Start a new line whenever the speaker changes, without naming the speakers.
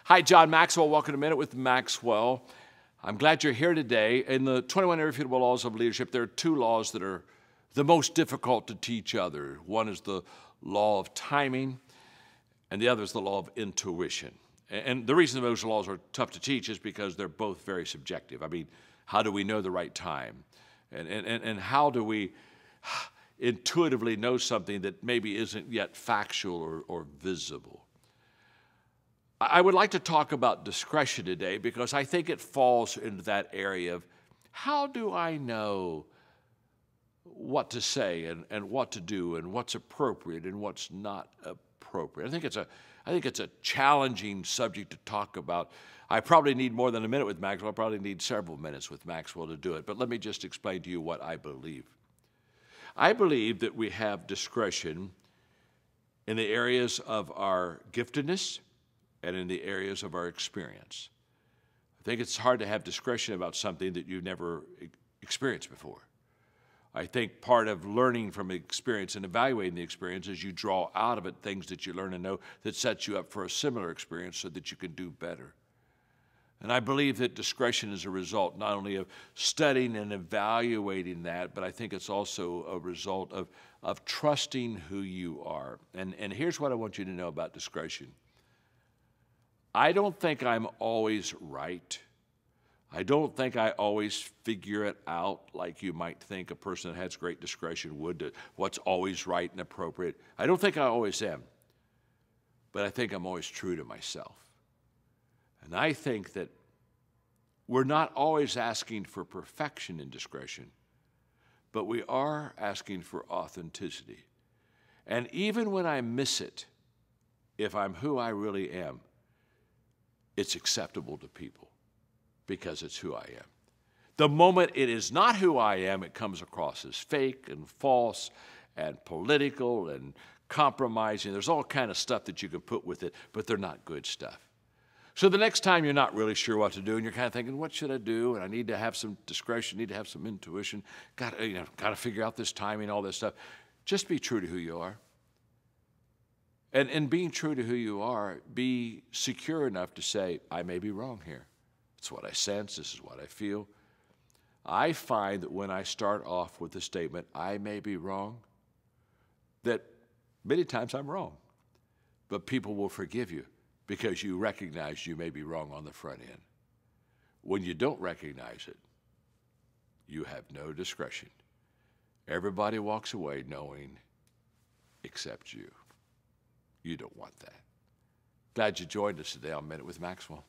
Hi, John Maxwell. Welcome to Minute with Maxwell. I'm glad you're here today. In the 21 Irrefutable Laws of Leadership, there are two laws that are the most difficult to teach others. One is the law of timing, and the other is the law of intuition. And the reason those laws are tough to teach is because they're both very subjective. I mean, how do we know the right time? And how do we intuitively know something that maybe isn't yet factual or visible? I would like to talk about discretion today because I think it falls into that area of how do I know what to say and what to do and what's appropriate and what's not appropriate. I think it's a challenging subject to talk about. I probably need more than a minute with Maxwell. I probably need several minutes with Maxwell to do it. But let me just explain to you what I believe. I believe that we have discretion in the areas of our giftedness and in the areas of our experience. I think it's hard to have discretion about something that you've never experienced before. I think part of learning from experience and evaluating the experience is you draw out of it things that you learn and know that sets you up for a similar experience so that you can do better. And I believe that discretion is a result not only of studying and evaluating that, but I think it's also a result of trusting who you are. And here's what I want you to know about discretion. I don't think I'm always right. I don't think I always figure it out like you might think a person that has great discretion would, to what's always right and appropriate. I don't think I always am, but I think I'm always true to myself. And I think that we're not always asking for perfection in discretion, but we are asking for authenticity. And even when I miss it, if I'm who I really am, it's acceptable to people because it's who I am. The moment it is not who I am, it comes across as fake and false and political and compromising. There's all kind of stuff that you can put with it, but they're not good stuff. So the next time you're not really sure what to do and you're kind of thinking, what should I do? And I need to have some discretion, need to have some intuition, got to figure out this timing, all this stuff. Just be true to who you are. And being true to who you are, be secure enough to say, I may be wrong here. It's what I sense. This is what I feel. I find that when I start off with the statement, I may be wrong, that many times I'm wrong. But people will forgive you because you recognize you may be wrong on the front end. When you don't recognize it, you have no discretion. Everybody walks away knowing except you. You don't want that. Glad you joined us today on Minute with Maxwell.